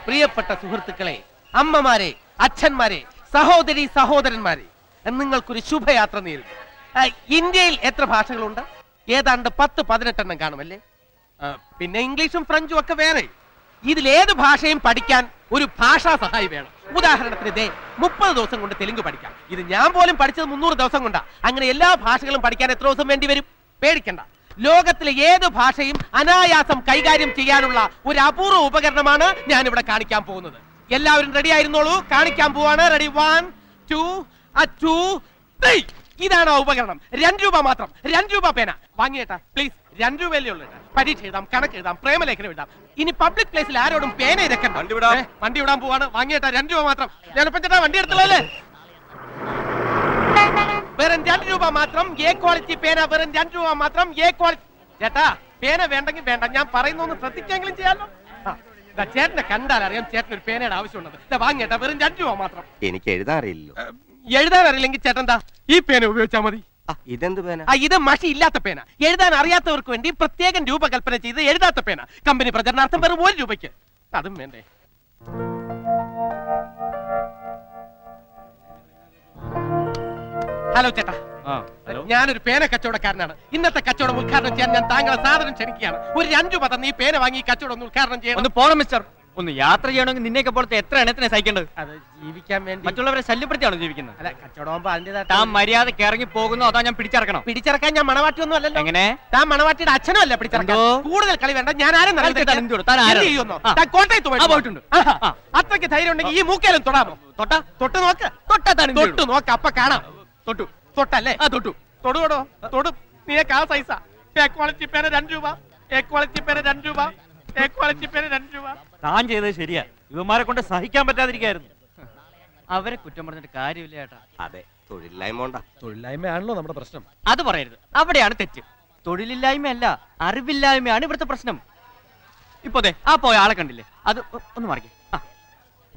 പ്രിയപ്പെട്ട സുഹൃത്തുക്കളെ, അമ്മമാരെ, അച്ഛന്മാരെ, സഹോദരി സഹോദരന്മാരെ, നിങ്ങൾക്കൊരു ശുഭയാത്ര നേരുന്നു. ഇന്ത്യയിൽ എത്ര ഭാഷകളുണ്ട്? ഏതാണ്ട് 10-18 കാണുമല്ലേ? പിന്നെ ഇംഗ്ലീഷും ഫ്രഞ്ചും ഒക്കെ വേറെ. ഇതിലേത് ഭാഷയും പഠിക്കാൻ ഒരു ഭാഷാ സഹായി വേണം. ഉദാഹരണത്തിന് 30 ദിവസം കൊണ്ട് തെലുങ്ക് പഠിക്കാം. ഇത് ഞാൻ പോലും പഠിച്ചത് 300 ദിവസം കൊണ്ടാ. അങ്ങനെ എല്ലാ ഭാഷകളും പഠിക്കാൻ എത്ര ദിവസം വേണ്ടി വരും? പേടിക്കണ്ട, ലോകത്തിലെ ഏത് ഭാഷയും അനായാസം കൈകാര്യം ചെയ്യാനുള്ള ഒരു അപൂർവ ഉപകരണമാണ് ഞാൻ ഇവിടെ കാണിക്കാൻ പോകുന്നത്. എല്ലാവരും റെഡി ആയിരുന്നോളൂ, കാണിക്കാൻ പോവാണ്. റെഡി, 1 2 3. ഇതാണ് ആ ഉപകരണം. 2 രൂപ മാത്രം. 2 രൂപ പേന വാങ്ങിയേട്ടാ പ്ലീസ്. 2 രൂപയല്ലേ ഉള്ളൂ. പരീക്ഷ എഴുതാം, കണക്ക് എഴുതാം, പ്രേമലേഖനം എഴുതാം. ഇനി പബ്ലിക് പ്ലേസിൽ ആരോടും പേന ഇതൊക്കെ വണ്ടി വിടാൻ പോവാണ്. വാങ്ങിയേട്ടാ 2 രൂപ മാത്രം. ഞാനിപ്പോ ചേട്ടാ വണ്ടി എടുത്തല്ലേ? വെറും 2 രൂപ മാത്രം. എ ക്വാളിറ്റി പേന വെറും 2 രൂപ മാത്രം. A quality. ചേട്ടാ പേന വേണ്ടെങ്കിൽ വേണ്ട, ഞാൻ പറയുന്നൊന്ന് ശ്രദ്ധിക്കെങ്കിലും ചെയ്യാമല്ലോ. ചേട്ടനെ കണ്ടാൽ അറിയാം ചേട്ടന് ഒരു പേനയുടെ ആവശ്യമുള്ളത്. വാങ്ങിയേട്ടാ വെറും 2 രൂപ മാത്രം. എനിക്ക് എഴുതാൻ അറിയില്ലല്ലോ. എഴുതാൻ അറിയില്ലെങ്കിൽ ചേട്ടൻ ഈ പേന ഉപയോഗിച്ചാൽ മതി. ഇതെന്ത് പേന? ഇത് മഷി ഇല്ലാത്ത പേന. എഴുതാൻ അറിയാത്തവർക്ക് വേണ്ടി പ്രത്യേകം രൂപകൽപ്പന ചെയ്ത് എഴുതാത്ത പേന. കമ്പനി പ്രചരണാർത്ഥം വെറും 1 രൂപയ്ക്ക്. അതും വേണ്ടേ? ഹലോ ചേട്ടാ, ഞാനൊരു പേന കച്ചവടക്കാരനാണ്. ഇന്നത്തെ കച്ചവടം ഉദ്ഘാടനം ചെയ്യാൻ ഞാൻ താങ്കളെ സാധനം ക്ഷണിക്കുകയാണ്. ഒരു 2 രൂപ തന്ന് ഈ പേന വാങ്ങി ഈ കച്ചവടം ഒന്ന് ഉദ്ഘാടനം ചെയ്യണം. ഒന്ന് പോണം മിസ്റ്റർ. ഒന്ന് യാത്ര ചെയ്യണമെങ്കിൽ നിന്നെയൊക്കെ പോലത്തെ എത്ര എണ്ണത്തിനെ സഹിക്കേണ്ടത്? അത് ജീവിക്കാൻ വേണ്ടി. മറ്റുള്ളവരെ ശല്യപ്പെടുത്തിയാണോ ജീവിക്കുന്നത്? അല്ല, കച്ചവടമാകുമ്പോ അതിന്റെ താൻ മര്യാദക്ക് ഇറങ്ങി പോകുന്നു, അതാ ഞാൻ പിടിച്ചിറക്കണം. പിടിച്ചിറക്കാൻ ഞാൻ മണവാട്ടിയൊന്നും അല്ലല്ലോ. എങ്ങനെ? താൻ മണവാട്ടിയുടെ അച്ഛനും അല്ല പിടിച്ചിറക്കാൻ. കൂടുതൽ കളി വേണ്ട. ഞാൻ ആരും കോട്ടയത്ത് പോയിട്ടുണ്ട്. അത്രയ്ക്ക് ധൈര്യം ഉണ്ടെങ്കിൽ ഈ മൂക്കേലും തൊടാമോ? തൊട്ട് നോക്ക്. തൊട്ട് നോക്ക്, അപ്പൊ കാണാം. തൊട്ടല്ലേ? തൊടുകൊടോ തൊടും. നീക്ക് ആ സൈസാ. എ ക്വാളിറ്റി പേന 2 രൂപ. എ ക്വാളിറ്റി പേന 2 രൂപ. എ ക്വാളിറ്റി പേന 2 രൂപ. താൻ ചെയ്തത് ശരിയാ. ഇവന്മാരെ കൊണ്ട് സഹിക്കാൻ പറ്റാതിരിക്കായിരുന്നു. അവരെ കുറ്റം പറഞ്ഞിട്ട് കാര്യമില്ല ചേട്ടാ. അതെ, തൊഴിലില്ലായ്മ. തൊഴിലില്ലായ്മയാണല്ലോ നമ്മുടെ പ്രശ്നം. അത് പറയരുത്, അവിടെയാണ് തെറ്റ്. തൊഴിലില്ലായ്മയല്ല, അറിവില്ലായ്മയാണ് ഇവിടുത്തെ പ്രശ്നം. ഇപ്പൊ ആ പോയ ആളെ കണ്ടില്ലേ? അത് ഒന്ന് മറിക്കേ.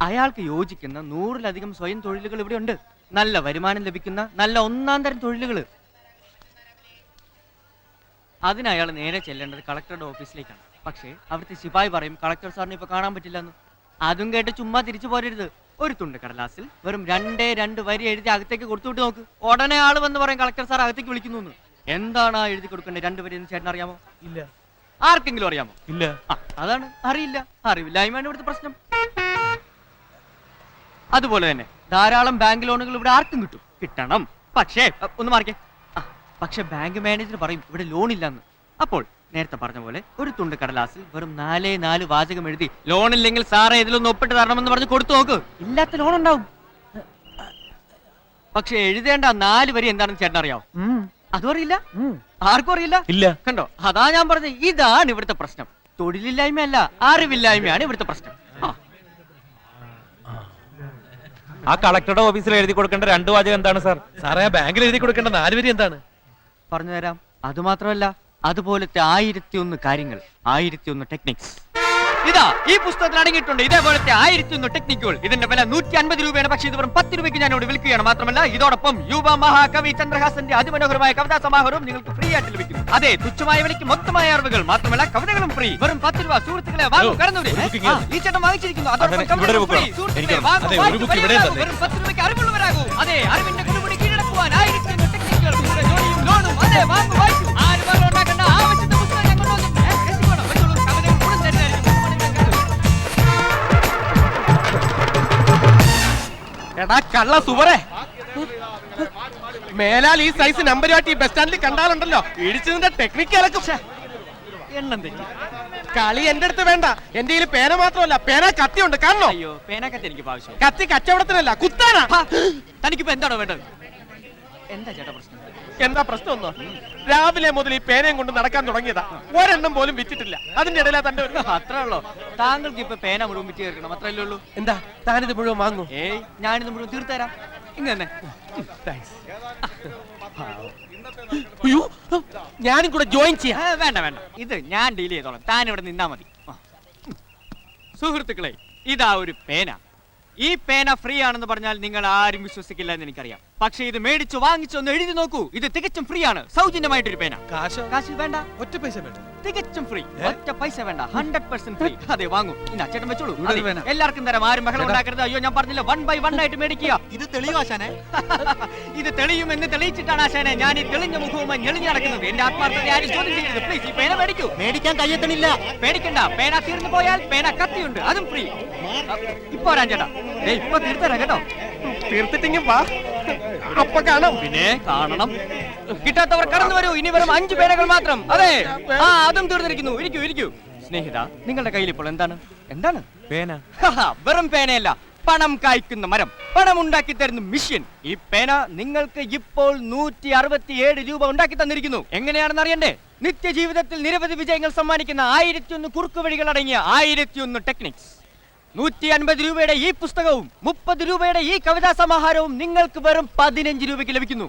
അയാൾക്ക് യോജിക്കുന്ന 100-ലധികം സ്വയം തൊഴിലുകൾ ഇവിടെ ഉണ്ട്. നല്ല വരുമാനം ലഭിക്കുന്ന നല്ല 1-ാം തരം തൊഴിലുകൾ. അതിന് അയാൾ നേരെ ചെല്ലേണ്ടത് കളക്ടറുടെ ഓഫീസിലേക്കാണ്. പക്ഷേ അവിടുത്തെ ശിപായി പറയും കളക്ടർ സാറിന് ഇപ്പൊ കാണാൻ പറ്റില്ലെന്ന്. അതും കേട്ട് ചുമ്മാ തിരിച്ചു പോരരുത്. ഒരു തുണ്ട് കടലാസിൽ വെറും 2 വരി എഴുതി അകത്തേക്ക് കൊടുത്തുവിട്ട് നോക്ക്. ഉടനെ ആള് വന്ന് പറയും കളക്ടർ സാർ അകത്തേക്ക് വിളിക്കുന്നു. എന്താണ് ആ എഴുതി കൊടുക്കേണ്ടത് 2 വരി എന്ന് ചേട്ടൻ അറിയാമോ? ഇല്ല. ആർക്കെങ്കിലും അറിയാമോ? ഇല്ല. അതാണ്, അറിയില്ല. അറിവില്ലായ്മയാണ് ഇവിടുത്തെ പ്രശ്നം. അതുപോലെ തന്നെ ധാരാളം ബാങ്ക് ലോണുകൾ ഇവിടെ ആർക്കും കിട്ടണം. പക്ഷേ ഒന്ന് മാറിക്കേ. പക്ഷെ ബാങ്ക് മാനേജർ പറയും ഇവിടെ ലോൺ ഇല്ലെന്ന്. അപ്പോൾ നേരത്തെ പറഞ്ഞ പോലെ ഒരു തുണ്ട് കടലാസിൽ വെറും 4 വാചകം എഴുതി ലോണില്ലെങ്കിൽ സാറേ ഇതിലൊന്ന് ഒപ്പിട്ട് തരണമെന്ന് പറഞ്ഞ് കൊടുത്തു നോക്ക്. ഇല്ലാത്ത ലോൺ ഉണ്ടാവും. പക്ഷെ എഴുതേണ്ട 4 വരി എന്താണെന്ന് ചേട്ടൻ അറിയാവോ? അതും അറിയില്ല. ആർക്കും അറിയില്ല. ഇല്ല. കണ്ടോ, അതാ ഞാൻ പറഞ്ഞത്. ഇതാണ് ഇവിടുത്തെ പ്രശ്നം. തൊഴിലില്ലായ്മയല്ല, അറിവില്ലായ്മയാണ് ഇവിടുത്തെ പ്രശ്നം. ആ കളക്ടറുടെ ഓഫീസിൽ എഴുതി കൊടുക്കേണ്ട 2 വാചകം എന്താണ് സാർ? സാറേ, ആ ബാങ്കിൽ എഴുതി കൊടുക്കേണ്ട 4 വരി എന്താണ്? പറഞ്ഞുതരാം. അതുമാത്രമല്ല, അതുപോലത്തെ 1001 കാര്യങ്ങൾ, 1001 ടെക്നിക്സ് ഇതാ ഈ പുസ്തകത്തിൽ അടങ്ങിയിട്ടുണ്ട്. ഇതേപോലത്തെ 1001 ടെക്നിക്കുകൾ. ഇതിന്റെ വില 150 രൂപയാണ്. പക്ഷേ ഇത് വെറും 10 രൂപയ്ക്ക് ഞാൻ ഇവിടെ വിൽക്കുകയാണ്. മാത്രമല്ല ഇതോടൊപ്പം യുവ മഹാകവി ചന്ദ്രഹാസന്റെ അതിമനോഹരമായ കവിതാ സമാഹാരവും നിങ്ങൾക്ക് ഫ്രീ ആയിട്ട് ലഭിക്കും. അതെ, തുച്ഛമായ വിലയ്ക്ക് മൊത്തമായ അറിവുകൾ, മാത്രമല്ല കവിതകളും ഫ്രീ. വെറും 10 രൂപ. സുഹൃത്തുക്കളെ വാങ്ങൂ, കടന്നൂടെ. ഈ ചേട്ടൻ വാങ്ങിച്ചിരിക്കുന്നു. വെറും 10 രൂപയ്ക്ക് അറിവുള്ളവരാകൂ. അതെ, അറിവിന്റെ കൊടുമുടി കീഴടക്കുവാൻ 1001 ടെക്നിക്കുകൾ. ജോലിയും ലോണും. അതെ, വാങ്ങൂ, വായിക്കൂ. ആരും ഉണ്ടാക്കേണ്ട ആവശ്യത്തെ പുസ്തകം ഞാൻ കൊണ്ടുവന്നു. എടാ കള്ള സുവറേ, മേലാൽ ഈ സൈസ് നമ്പരുമായിട്ട് ഈ ബസ് സ്റ്റാൻഡിൽ കണ്ടാലുണ്ടല്ലോ ഇടിച്ചതിന്റെ ടെക്നിക്കലൊക്കെ. എണ്ണം തെറ്റി. കളി എന്റെ അടുത്ത് വേണ്ട. എന്റെ കയ്യിൽ പേന മാത്രമല്ല, പേന കത്തിയുണ്ട്. കാണണോ? അയ്യോ, പേന കത്തി എനിക്ക് ആവശ്യം. കത്തി കച്ചവടത്തിനല്ല, കുത്താനാ. തനിക്കിപ്പോ എന്താണോ വേണ്ടത്? എന്താ ചേട്ടാ പ്രശ്നം? എന്താ പ്രശ്നം ഒന്നോ? രാവിലെ മുതൽ ഈ പേനയും കൊണ്ട് നടക്കാൻ തുടങ്ങിയതാ. ഒരെണ്ണം പോലും വിറ്റിട്ടില്ല. അതിന്റെ ഇടയിലാ തന്റെ അത്രേ ഉള്ളൂ. താങ്കൾക്ക് ഇപ്പൊ പേന മുഴുവൻ വിറ്റ് തീർക്കണം, അത്രയല്ലേ ഉള്ളൂ. എന്താ താനിത് മുഴുവൻ വാങ്ങൂ? ഏയ്, ഞാനിത് മുഴുവൻ തീർത്തരാം. ഇങ്ങനെ ഞാനും കൂടെ ജോയിൻ ചെയ്യാം. വേണ്ട വേണ്ട, ഇത് ഞാൻ ഡീൽ ചെയ്തോളാം. താൻ ഇവിടെ നിന്നാ മതി. സുഹൃത്തുക്കളെ, ഇതാ ഒരു പേന. ഈ പേന ഫ്രീ ആണെന്ന് പറഞ്ഞാൽ നിങ്ങൾ ആരും വിശ്വസിക്കില്ല എന്ന് എനിക്കറിയാം. പക്ഷെ ഇത് മേടിച്ചു വാങ്ങിച്ചൊന്ന് എഴുതി നോക്കൂ. ഇത് തികച്ചും ഫ്രീ ആണ്, സൗജന്യമായിട്ടൊരു പേന. കാശ് വേണ്ട, ഒറ്റ പൈസ വേണ്ട. തികച്ചും ഫ്രീ. ഒറ്റ പൈസ വേണ്ട, 100% ഫ്രീ. അതെ വാങ്ങൂ. ഇനി അച്ചേട്ടൻ വെച്ചോളൂ. ഇവിടെ അതെ, വേണം. എല്ലാവർക്കും തരാം. ആരും ബഹളം ഉണ്ടാക്കരുത്. അയ്യോ ഞാൻ പറഞ്ഞില്ല, 1 by 1 ആയിട്ട് മേടിക്കുക. ഇത് തെളിവാശാനെ. ഇത് തെളിയുമെന്ന് തെളിയിച്ചിട്ടാണ് ആശാനെ ഞാൻ ഈ തെളിഞ്ഞ മുഖവുമായി ഞെളിഞ്ഞു നടക്കുന്നത്. എന്റെ ആത്മാർത്ഥത ആരും ചോദ്യം ചെയ്യരുത്. പ്ലീസ് ഈ പേന മേടിക്കൂ. മേടിക്കാൻ കയ്യെത്തണില്ല. പേടിക്കണ്ട, പേന തീർന്നു പോയാൽ പേന കത്തിയുണ്ട്, അതും ഫ്രീ. ഇപ്പൊ വരാൻ ചേട്ടാ. ഇപ്പൊ തീർത്തരാം കേട്ടോ. തീർത്തിട്ടെങ്കിൽ വാ, അപ്പൊ കാണാം. പിന്നെ കാണണം. കിട്ടാത്തവർ കടന്നു വരൂ. ഇനി വെറും 5 പേനകൾ മാത്രം. അതെ, അതും തീർന്നിരിക്കുന്നു. ഇരിക്കൂ ഇരിക്കൂ. സ്നേഹിത, നിങ്ങളുടെ കയ്യിൽ ഇപ്പോൾ എന്താണ്? പേന. വെറും പേനയല്ല, പണം കായ്ക്കുന്ന മരം, പണം ഉണ്ടാക്കി തരുന്ന മിഷ്യൻ. ഈ പേന നിങ്ങൾക്ക് ഇപ്പോൾ 167 രൂപ ഉണ്ടാക്കി തന്നിരിക്കുന്നു. എങ്ങനെയാണെന്ന് അറിയണ്ടേ? നിത്യജീവിതത്തിൽ നിരവധി വിജയങ്ങൾ സമ്മാനിക്കുന്ന 1001 കുറുക്കുവഴികൾ അടങ്ങിയ 1001 ടെക്നിക്സ്. 150 രൂപയുടെ ഈ പുസ്തകവും 30 രൂപയുടെ ഈ കവിതാ സമാഹാരവും നിങ്ങൾക്ക് വെറും 15 രൂപയ്ക്ക് ലഭിക്കുന്നു.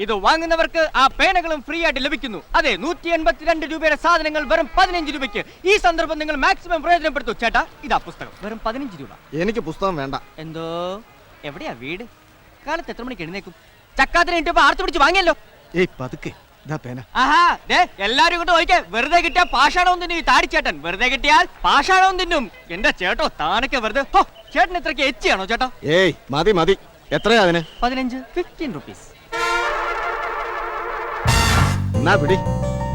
ഇത് വാങ്ങുന്നവർക്ക് ആ പേനകളും ഫ്രീ ആയിട്ട് ലഭിക്കുന്നു. അതെ, 182 രൂപയുടെ സാധനങ്ങൾ വെറും 15 രൂപയ്ക്ക്. ഈ സന്ദർഭം നിങ്ങൾ മാക്സിമം പ്രയോജനപ്പെടുത്തൂ. ചേട്ടാ, ഇതാ പുസ്തകം, വെറും 15 രൂപ. എനിക്ക് പുസ്തകം വേണ്ട. എന്തോ? എവിടെയാ വീട്? കാലത്ത് എത്ര മണിക്ക് എഴുന്നേക്കും? ചക്കാത്തിന് ഇപ്പൊ ആർത്ത് പിടിച്ച് വാങ്ങിയല്ലോ. ഏയ് പതുക്കെ, ഇതാ പേന. ആഹാ, എല്ലാരും ഇങ്ങോട്ട് നോക്കിയേ. വെറുതെ കിട്ടിയാൽ പാഷാണവും തിന്നും ഈ താടിച്ചേട്ടൻ. വെറുതെ കിട്ടിയാൽ പാഷാണവും തിന്നും. എന്റെ ചേട്ടോ, താനൊക്കെ വെറുതെ. ചേട്ടൻ ഇത്രയ്ക്ക് എച്ചിയാണോ ചേട്ടാ? ഏയ് മതി മതി. എത്രയാ അതിന്? 15 റുപ്പീസ്. എന്നാ പിടി.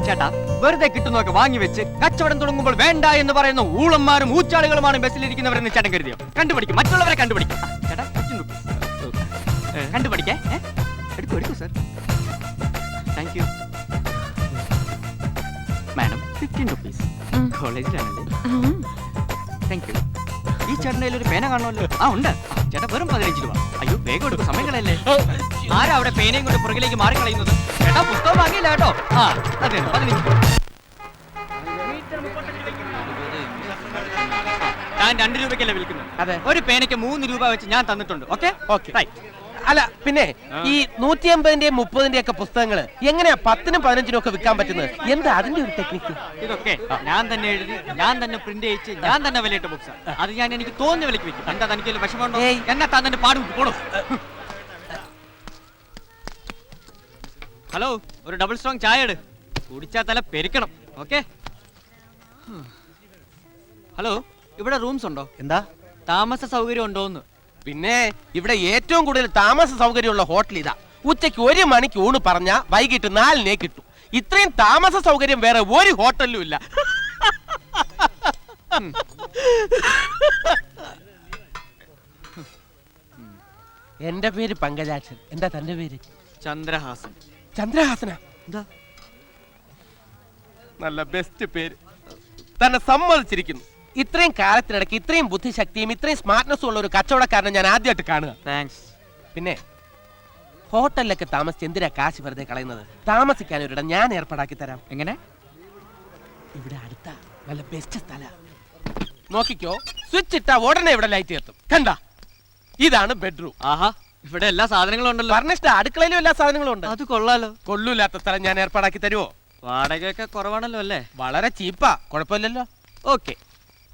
ചേട്ടാ, വെറുതെ കിട്ടുന്നതൊക്കെ വാങ്ങി വെച്ച് കച്ചവടം തുടങ്ങുമ്പോൾ വേണ്ട എന്ന് പറയുന്ന ഊളന്മാരും ഊച്ചാളികളുമാണ് ബസ്സിലിരിക്കുന്നവരെന്ന് ചേട്ടൻ കരുതിയോ? കണ്ടുപിടിക്കും, മറ്റുള്ളവരെ കണ്ടുപിടിക്കും. ചേട്ടാ, 15 റുപ്പീസ് കണ്ടുപിടിക്കേ. എടുക്കൂ എടുക്കൂ sir. Thank you madam. 15 rupees. കോളേജിലാണല്ലേ? Thank you. ഈ ചേട്ടൻ്റെ ഒരു പേന കാണുമല്ലോ. ഉണ്ട് ചേട്ടാ, വെറും 15 രൂപ. അയ്യോ വേഗം എടുക്കും, സമയങ്ങളല്ലേ. ആരാ അവിടെ പേനയും കൊണ്ട് പുറകിലേക്ക് മാറിക്കളയുന്നത്? ചേട്ടാ, പുസ്തകം വാങ്ങിയില്ല കേട്ടോ. അതെ, 15 രൂപ. ഞാൻ 2 രൂപയ്ക്കല്ലേ വിൽക്കുന്നത്? അതെ. ഒരു പേനയ്ക്ക് 3 രൂപ വെച്ച് ഞാൻ തന്നിട്ടുണ്ട്. Okay okay. അല്ല പിന്നെ ഈ 150-ന്റെയും 30-ന്റെയും ഒക്കെ പുസ്തകങ്ങള് എങ്ങനെയാ 10-നും 15-നും ഒക്കെ വിൽക്കാൻ പറ്റുന്നത്? എന്താ അതിന്റെ ഒരു ടെക്നിക്ക്? ഇതൊക്കെ ഞാൻ തന്നെ എഴുതി, ഞാൻ തന്നെ പ്രിന്റ് ചെയ്യിച്ച്, ഞാൻ തന്നെ വിലയിട്ട ബുക്സ്. അത് ഞാൻ എനിക്ക് തോന്നിയ വിലക്ക് വിൽക്കും. എന്താ തനിക്ക് വിഷമമുണ്ടോ? എന്നാ തന്നെ പാടും പോണോ. ഹലോ, ഒരു ഡബിൾ സ്ട്രോങ് ചായ എടു. കുടിച്ചാ തല പെരുക്കണം. ഓക്കെ. ഹലോ, ഇവിടെ റൂംസ് ഉണ്ടോ? എന്താ താമസ സൗകര്യം ഉണ്ടോന്ന്? പിന്നെ ഇവിടെ ഏറ്റവും കൂടുതൽ താമസ സൗകര്യമുള്ള ഹോട്ടൽ ഇതാ. ഉച്ചയ്ക്ക് 1 മണിക്ക് ഊണ് പറഞ്ഞ വൈകിട്ട് 4-നേ കിട്ടും. ഇത്രയും താമസ സൗകര്യം വേറെ ഒരു ഹോട്ടലിലും ഇല്ല. എന്റെ പേര് പങ്കജാക്ഷൻ. എന്താ തന്റെ പേര്? ചന്ദ്രഹാസൻ. ചന്ദ്രഹാസന? എന്താ നല്ല ബെസ്റ്റ് പേര്. തന്നെ സമ്മതിച്ചിരിക്കുന്നു. ഇത്രയും കാലത്തിനിടയ്ക്ക് ഇത്രയും ബുദ്ധിശക്തിയും ഇത്രയും സ്മാർട്ട്നെസ്സും ഉള്ള ഒരു കച്ചവടക്കാരനെ ഞാൻ ആദ്യമായിട്ട് കാണുക. താങ്ക്സ്. പിന്നെ ഹോട്ടലിലൊക്കെ താമസിച്ച് എന്തിനാ കാശ് വെറുതെ കളയുന്നത്? താമസിക്കാൻ ഒരിടം ഞാൻ ഏർപ്പാടാക്കി തരാം. എങ്ങനെ? ഇവിടെ അടുത്ത നല്ല ബെസ്റ്റ് സ്ഥല. നോക്കിക്കോ, സ്വിച്ച് ഇട്ടാ ഉടനെ ഇവിടെ ലൈറ്റ് എത്തും. കണ്ട, ഇതാണ് ബെഡ്റൂം. ആഹാ, ഇവിടെ എല്ലാ സാധനങ്ങളും ഉണ്ടല്ലോ. ഫർണിഷ്ഡ്, അടുക്കളയിലും എല്ലാ സാധനങ്ങളും ഉണ്ട്. അത് കൊള്ളാലോ. കൊള്ളൂല്ലാത്ത സ്ഥലം ഞാൻ ഏർപ്പാടാക്കി തരുമോ? വാടകയൊക്കെ കുറവാണല്ലോ അല്ലേ? വളരെ ചീപ്പാ, കുഴപ്പമില്ലല്ലോ. ഓക്കെ,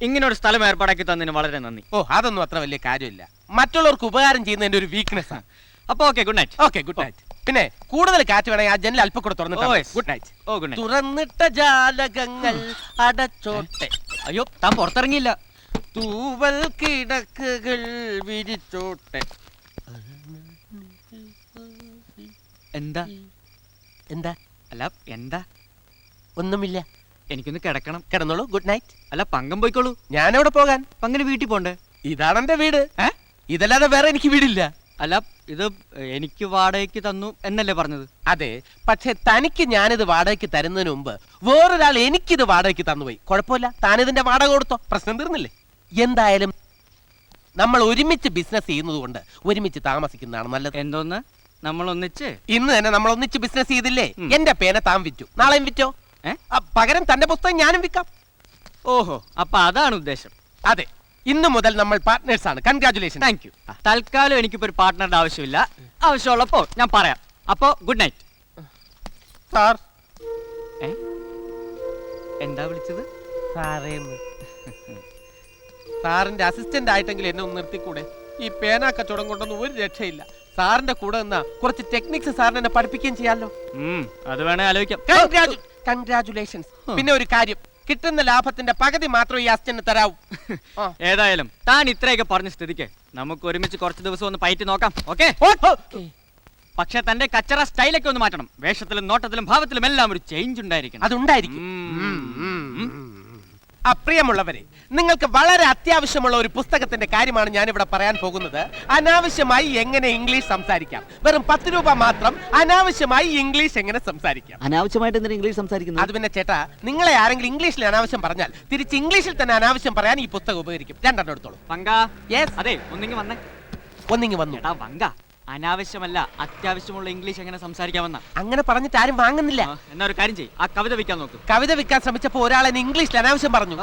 ഇങ്ങനെ ഒരു സ്ഥലം ഏർപ്പാടാക്കി തന്നതിന് വളരെ നന്ദി. ഓ, അതൊന്നും അത്ര വലിയ കാര്യമില്ല. മറ്റുള്ളവർക്ക് ഉപകാരം ചെയ്യുന്നതിന്റെ ഒരു വീക്ക്നെസ് ആണ്. അപ്പൊ okay, good night. Okay, good night. പിന്നെ കൂടുതൽ കാറ്റ് വേണമെങ്കിൽ ആ ജനൽ അല്പം കൂടെ തുറന്നിട്ട്. Good night. ഓ, ഗുഡ് നൈറ്റ്. തുറന്നിട്ട ജാലകങ്ങൾ അടച്ചോട്ടെ. അയ്യോ, താൻ പുറത്തിറങ്ങിയില്ല. തൂവൽ കിടക്കുകൾ വിരിച്ചോട്ടെ. എന്താ? എന്താ? അല്ല എന്താ? ഒന്നുമില്ല. എനിക്കൊന്ന് കിടക്കണം. കിടന്നോളൂ. Good night. അല്ല, പങ്കം പോയിക്കോളൂ. ഞാനെവിടെ പോകാൻ? പങ്കിന് വീട്ടിൽ പോണ്ടേ? ഇതാണ് എന്റെ വീട്. ഇതല്ലാതെ വേറെ എനിക്ക് വീടില്ല. അല്ല, ഇത് എനിക്ക് വാടകയ്ക്ക് തന്നു എന്നല്ലേ പറഞ്ഞത്? അതെ, പക്ഷെ തനിക്ക് ഞാനിത് വാടകയ്ക്ക് തരുന്നതിന് മുമ്പ് വേറൊരാൾ എനിക്കിത് വാടകയ്ക്ക് തന്നുപോയി. കുഴപ്പമില്ല, താനിതിന്റെ വാടക കൊടുത്തോ, പ്രശ്നം തീർന്നില്ലേ? എന്തായാലും നമ്മൾ ഒരുമിച്ച് ബിസിനസ് ചെയ്യുന്നത് കൊണ്ട് ഒരുമിച്ച് താമസിക്കുന്നതാണ് നല്ലത്. എന്തോന്ന്? നമ്മൾ ഒന്നിച്ച് ഇന്ന് തന്നെ നമ്മൾ ഒന്നിച്ച് ബിസിനസ് ചെയ്തില്ലേ? എന്റെ പേന താൻ വിറ്റു, നാളെയും വിറ്റോ? പകരം തന്റെ പുസ്തകം ഞാനും വിൽക്കാം. ഓഹോ, അപ്പൊ അതാണ് ഉദ്ദേശം. അതെ, ഇന്ന് മുതൽ നമ്മൾ പാർട്ട്നേഴ്സ് ആണ്. കൺഗ്രാറ്റുലേഷൻ. Thank you. തൽക്കാലം എനിക്കിപ്പോ ഒരു പാർട്ട്ണറുടെ ആവശ്യമില്ല. ആവശ്യമുള്ളപ്പോ ഞാൻ പറയാം. അപ്പോ ഗുഡ് നൈറ്റ്. സാർ. എന്താ വിളിച്ചത്? സാറേന്ന്. സാറിന്റെ അസിസ്റ്റന്റ് ആയിട്ടെങ്കിലും എന്നെ ഒന്ന് നിർത്തിക്കൂടെ? ഈ പേന കച്ചവടം കൊണ്ടൊന്നും ഒരു രക്ഷയില്ല. സാറിന്റെ കൂടെ നിന്നാ കുറച്ച് ടെക്നിക്സ് സാറിന് എന്നെ പഠിപ്പിക്കുകയും ചെയ്യാമല്ലോ. അത് വേണേ ആലോചിക്കാം. കൺഗ്രാറ്റുലേഷൻസ്. പിന്നെ ഒരു കാര്യം, കിട്ടുന്ന ലാഭത്തിന്റെ പകുതി മാത്രം ഈ അസിസ്റ്റന്റ് തരാവൂ. ആ. ഏതായാലും താൻ ഇത്രയൊക്കെ പറഞ്ഞ സ്ഥിതിക്ക് നമുക്ക് ഒരുമിച്ച് കുറച്ച് ദിവസം ഒന്ന് പയറ്റി നോക്കാം. ഓക്കെ? പക്ഷെ തന്റെ കച്ചറ സ്റ്റൈലൊക്കെ ഒന്ന് മാറ്റണം. വേഷത്തിലും നോട്ടത്തിലും ഭാവത്തിലും എല്ലാം ഒരു ചേഞ്ച് ഉണ്ടായിരിക്കണം. അതുണ്ടായിരിക്കും. അപ്രിയമുള്ളവരെ, നിങ്ങൾക്ക് വളരെ അത്യാവശ്യമുള്ള ഒരു പുസ്തകത്തിന്റെ കാര്യമാണ് ഞാൻ ഇവിടെ പറയാൻ പോകുന്നത്. അനാവശ്യമായി എങ്ങനെ ഇംഗ്ലീഷ് സംസാരിക്കാം. വെറും 10 രൂപ മാത്രം. അനാവശ്യമായി ഇംഗ്ലീഷ് എങ്ങനെ സംസാരിക്കാം. അനാവശ്യമായിട്ട് എന്തിനാ ഇംഗ്ലീഷ് സംസാരിക്കുന്നത്? അത് പിന്നെ ചേട്ടാ, നിങ്ങളെ ആരെങ്കിലും ഇംഗ്ലീഷിൽ അനാവശ്യം പറഞ്ഞാൽ തിരിച്ച് ഇംഗ്ലീഷിൽ തന്നെ അനാവശ്യം പറയാൻ ഈ പുസ്തകം ഉപകരിക്കും. 2 എടുത്തോളൂ. വങ്ക. Yes. അതെ, ഒന്നിങ്ങി വന്നേ. ഒന്നിങ്ങി വന്നു. എടാ വങ്ക, അനാവശ്യമല്ല അത്യാവശ്യമുള്ള ഇംഗ്ലീഷ് എങ്ങനെ സംസാരിക്കാമെന്ന. അങ്ങനെ പറഞ്ഞിട്ട് ആരും വാങ്ങുന്നില്ല. എന്നാ ഒരു കാര്യം ചെയ്യ്, ആ കവിത വിൽക്കാൻ നോക്ക്. കവിത വിൽക്കാൻ ശ്രമിച്ചപ്പോ ഒരാൾ എന്നെ ഇംഗ്ലീഷിൽ അനാവശ്യം പറഞ്ഞു.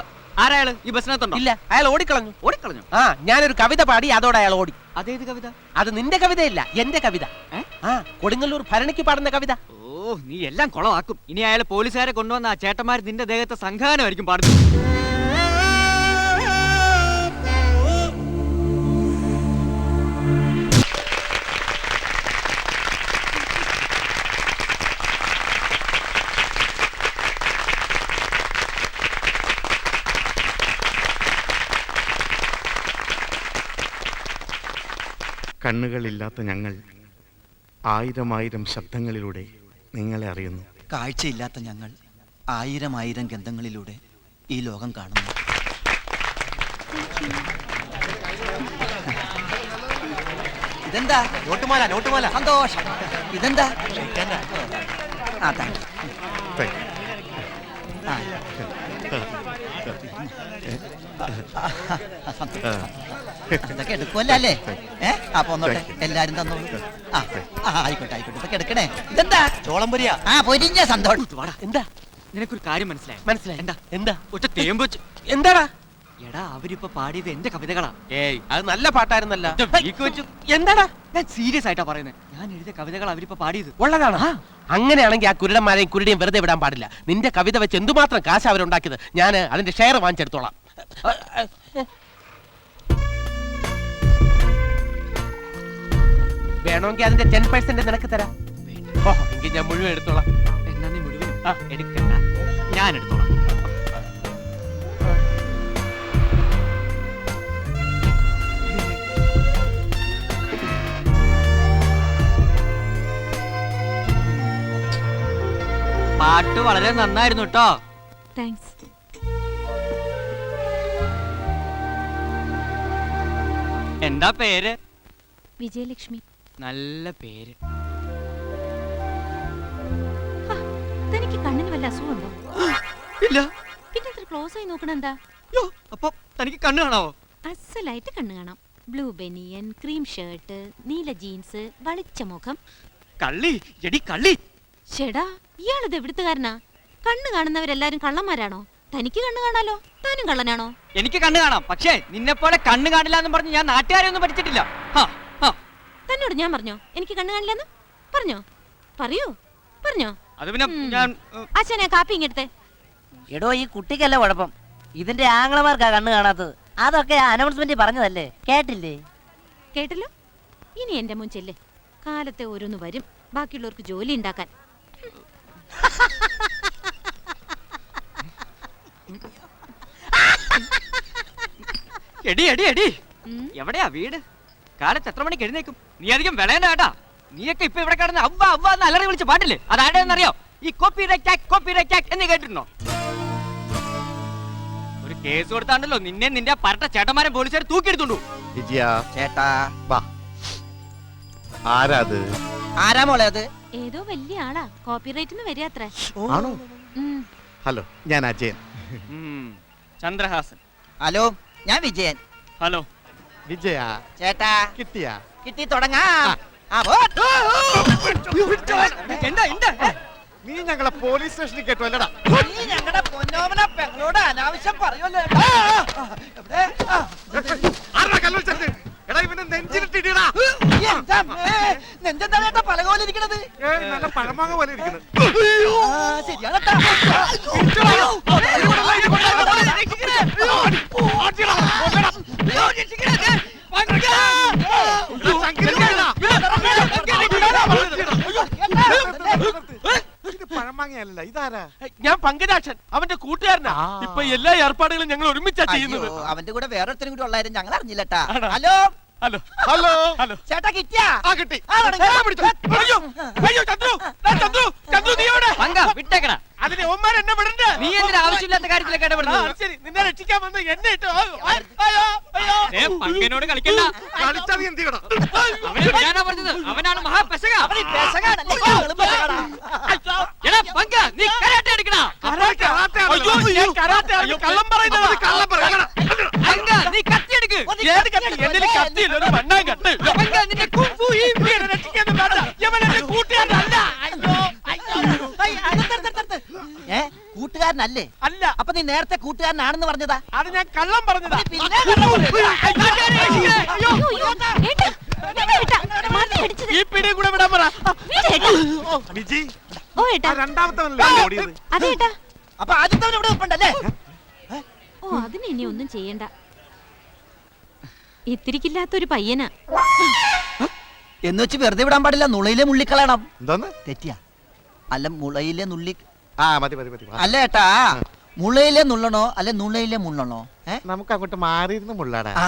ആരായാള് ഈ ബസ്സിനകത്തുണ്ടോ? ഇല്ല, അയാൾ ഓടിക്കളഞ്ഞു. ഓടിക്കളഞ്ഞു. ആ, ഞാനൊരു കവിത പാടി, അതോടെ അയാൾ ഓടി. അതേത് കവിത? അത് നിന്റെ കവിതയല്ല, എന്റെ കവിത. ആ, കൊടുങ്ങല്ലൂർ ഭരണിക്ക് പാടുന്ന കവിത. ഓ, നീ എല്ലാം കുളമാക്കും. ഇനി അയാൾ പോലീസുകാരെ കൊണ്ടുവന്ന ആ ചേട്ടന്മാർ നിന്റെ ദേഹത്തെ സംഘാനമായിരിക്കും പാടുന്നത്. കണ്ണുകളില്ലാത്ത ഞങ്ങൾ ആയിരം ശബ്ദങ്ങളിലൂടെ നിങ്ങളെ അറിയുന്നു. കാഴ്ചയില്ലാത്ത ഞങ്ങൾ ആയിരം ഗന്ധങ്ങളിലൂടെ ഈ ലോകം കാണുന്നു. ഇതെന്താ? നോട്ടുമാല. സന്തോഷം. ഇതെന്താ? ആ, താങ്ക് യു. Thank you. ഇതൊക്കെ എടുക്കുമല്ലോ അല്ലേ? അപ്പൊ ഒന്നോട്ടെ, എല്ലാരും തന്നോളൂ. ആയിക്കോട്ടെ, ഇതൊക്കെ എടുക്കണേ. ഇതെന്താ? ചോളം പൊരിയാ. ആ, പൊരിഞ്ഞ സന്തോഷം. എന്താ? നിനക്കൊരു കാര്യം മനസ്സിലായി? മനസ്സിലായി. എന്താ? എന്താ? ഒറ്റ തേമ്പ് വെച്ച്. എന്താടാ? എടാ, അവരിപ്പോ പാടിയത് എന്റെ കവിതകളാ. ഏയ്, അത് നല്ല പാട്ടായിരുന്നല്ല. ഒറ്റ വീക്ക് വെച്ചു. എന്താടാ? ഞാൻ സീരിയസ് ആയിട്ടാ പറയുന്നത്. ഞാൻ എഴുതിയ കവിതകൾ അവരിപ്പോ പാടിയത്. ഉള്ളതാണ്. അങ്ങനെയാണെങ്കിൽ ആ കുരുടന്മാരെയും കുരുടിയും വെറുതെ വിടാൻ പാടില്ല. നിന്റെ കവിത വെച്ച് എന്തുമാത്രം കാശ് അവരുണ്ടാക്കിയത്. ഞാൻ അതിന്റെ ഷെയർ വാങ്ങിച്ചെടുത്തോളാം. വേണമെങ്കിൽ അതിന്റെ 10% നിനക്ക് തരാം. ഓഹോ, എങ്കിൽ ഞാൻ മുഴുവൻ എടുത്തോളാം. എന്നാ നീ മുഴുവൻ എടുക്കണ്ട, ഞാൻ എടുത്തോളാം. പാട്ട് വളരെ നന്നായിരുന്നു കേട്ടോ. താങ്ക്സ്. എന്താ പേര്? വിജയലക്ഷ്മി. നല്ല പേര്. തനിക്ക് കണ്ണിന് വല്ല അസുഖമുണ്ടോ? ഇല്ല. പിന്നെ ഇത്ര ക്ലോസ് ആയി നോക്കണ എന്താ? അപ്പൊ തനിക്ക് കണ്ണ് കാണാവോ? അസലായിട്ട് കണ്ണ് കാണാം. ബ്ലൂ ബനിയൻ, ക്രീം ഷർട്ട്, നീല ജീൻസ്, വളിച്ച മുഖം. കള്ളി, എടി കള്ളി. ചേടാ, ഇയാളിത് എവിടുത്തുകാരനാ? കണ്ണ് കാണുന്നവരെല്ലാരും കള്ളന്മാരാണോ? തനിക്ക് കണ്ണ് കാണാലോ, താനും കള്ളനാണോ? എനിക്ക് കണ്ണ് കാണാം, പക്ഷേ നിന്നെ പോലെ കണ്ണ് കാണില്ല എന്ന് പറഞ്ഞ് ഞാൻ നാട്ടുകാരെ ഒന്നും പഠിച്ചിട്ടില്ല. തന്നോട് ഞാൻ പറഞ്ഞോ എനിക്ക് കണ്ണ് കാണില്ലെന്ന്? പറഞ്ഞോ? പറഞ്ഞോ? അത് പിന്നെ ഞാൻ അച്ഛനെ കാപ്പി ഇങ്ങെടുത്തേ. എടോ, ഈ കുട്ടിക്കല്ല കുഴപ്പം, ഇതിന്റെ ആംഗ്ലമാർക്കാ കണ്ണ് കാണാത്തത്. അതൊക്കെ അനൗൺസ്മെന്റ് പറഞ്ഞതല്ലേ, കേട്ടില്ലേ? കേട്ടല്ലോ. ഇനി എന്റെ മുൻ ചെല്ലേ. കാലത്തെ ഓരോന്ന് വരും, ബാക്കിയുള്ളവർക്ക് ജോലി ഉണ്ടാക്കാൻ. എടി എടി എടി, എവിടെയാ വീട്? കാലത്ത് എത്ര മണിക്ക് എഴുന്നേക്കും? നീ അധികം വിളയണ്ട കേട്ടാ. നീയൊക്കെ ഇപ്പൊ ഇവിടെ കിടന്ന് അവ്വ അവ്വ എന്ന് അലറി വിളിച്ച് പാട്ടില്ലേ, അതാരെന്നറിയോ? ഈ കോപ്പി റൈറ്റ് എന്ന് കേട്ടിട്ടുണ്ടോ? ഒരു കേസ് കൊടുത്താണ്ടല്ലോ നിന്നെ നിന്റെ പരട്ട ചേട്ടന്മാരെ പോലീസുകാർ തൂക്കിയെടുത്തുണ്ടോ? വിജയ, ചേട്ടാ, വാ. ആരാത്? ആരാ മോളെ അത്? ഏതോ വലിയ ആളാ, കോപ്പിറൈറ്റ് വരികത്ര. ആണോ? ഹലോ, ഞാൻ അജയൻ. ചന്ദ്രഹാസൻ. ഹലോ, ഞാൻ വിജയൻ. ഹലോ വിജയ, ചേട്ടാ, കിട്ടിയാ? കിട്ടി തുടങ്ങാം. നീ ഞങ്ങളെ പോലീസ് സ്റ്റേഷനിൽ കേട്ടോ അല്ലടാ? നീ ഞങ്ങളുടെ പൊന്നോമന പെങ്ങളോട് അനാവശ്യം പറയുമല്ലോ. നെഞ്ചെന്താ പലകോലിരിക്കണത്? നല്ല പഴമാങ്ങ പോലെ ഇരിക്കുന്നത്. ശരിയാണ്. പഴമാങ്ങയല്ല, ഇതാരാ? പങ്കജാക്ഷൻ അവന്റെ കൂട്ടുകാരനാ. ഇപ്പൊ എല്ലാ ഏർപ്പാടുകളും ഞങ്ങൾ ഒരുമിച്ചാ ചെയ്യുന്നത്. അയ്യോ, അവന്റെ കൂടെ വേറൊരുത്തരും കൂടി ഉള്ളായിരുന്നു ഞങ്ങൾ അറിഞ്ഞില്ലട്ടാ. ആണോ? Hello hello hello hello. ചേട്ടാ കിട്ടിയാ? ആ കിട്ടി. ആ, തുടങ്ങ്. അയ്യോ അയ്യോ ചന്ദ്രു, ചന്ദ്രു ചന്ദ്രു നീ എവിടെ? പങ്ക വിട്ടേക്കണ. അതിന് ഒമാർ എന്നെ വിടണ്ട. നീ എന്തിനാ ആവശ്യമില്ലാത്ത കാര്യത്തിലൊക്കെ ആ, ഇടപെടുന്നത്? ശരി, നിന്നെ രക്ഷിക്കാൻ വന്ന് എന്നെ ഇട്ടു. അയ്യോ അയ്യോ. പങ്കനോട് കളിക്കണ്ട. കളിച്ചാ നീ എന്ത് ചെയ്യണം? അവനെ വിടാനാ പറഞ്ഞത്. അവനാണ് മഹാപെശക. അവന് ഈ പെശകാണല്ലേ? ഇയാളും പെശകാടാ. എടാ പങ്ക, നീ കരാട്ടെ എടുക്കണ. കരാട്ടെ ആണല്ലോ. അയ്യോ, ഞാൻ കരാട്ടെ ആണ്. കള്ളം പറയുന്നത്. കള്ളം പറയണ. പങ്ക, നീ കത്തി എടുക്ക്. ഏത് കത്തി? എന്റെ കത്തിയില്ല, ഒരു മണ്ണാൻ കത്ത്. പങ്ക, നിന്റെ കുംഫു ഈ ഇവനെ രക്ഷിക്കാനും വേണ്ട. ഇവൻ എന്റെ കൂട്ടുകാരനല്ല. അയ്യോ അയ്യ, നിർത്ത്. ഏ കൂട്ടുകാരനല്ലേ? അല്ല, അപ്പൊ നീ നേരത്തെ കൂട്ടുകാരനാണെന്ന് പറഞ്ഞതാ? അത് ഞാൻ കള്ളം പറഞ്ഞതാ. പിന്നെ കള്ളം പറഞ്ഞതാ? അയ്യോ, അയ്യോ. ഏട്ടാ, വിട് ഏട്ടാ. മതി അടിച്ചത്. ഈ പിടി കൂടെ വിടാൻ പറ. വിട് ഏട്ടാ. വിജി ഓ ഏട്ടാ. രണ്ടാമത്തെ ഓടിയത്. അതെ ഏട്ടാ. അപ്പൊ ആദ്യത്തെ ഇവിടെ ഉണ്ടല്ലേ? ഓ, അതിന് ഇനി ഒന്നും ചെയ്യണ്ട. ഇത്തിരിക്കില്ലാത്തൊരു പയ്യനാ. എന്ന് വെച്ച് വെറുതെ വിടാൻ പാടില്ല. നുളയിലെ മുള്ളിക്കളയണം. എന്തോന്ന്? തെറ്റിയാ? അല്ല, മുളയിലെ നുള്ളി. ആ മതി മതി മതി. അല്ല ഏട്ടാ, മുളയിലെ നുള്ളണോ അല്ലെ നുളയിലെ മുള്ളണോ? നമുക്ക് അങ്ങോട്ട് മാറിയിരുന്ന് മുള്ളാടാ. ആ.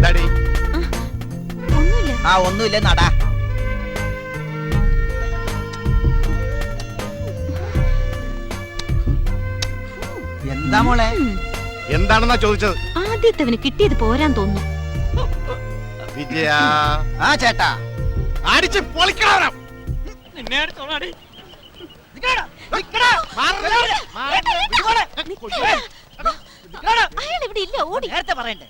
ഡാഡി ഒന്നുമില്ല. ആ ഒന്നുമില്ല നടാ. എന്താ മോളെ? എന്താണെന്നാ ചോദിച്ചത്? ആദ്യത്തവന് കിട്ടിയത് പോരാൻ തോന്നുന്നു. വിജയ ആ ചേട്ടാ, അടിച്ച് പൊളിക്കണം. നിന്നെ അടുത്തോളാടി. അയാൾ ഇവിടെ ഇല്ല, ഓടി. നേരത്തെ പറയണ്ടേ?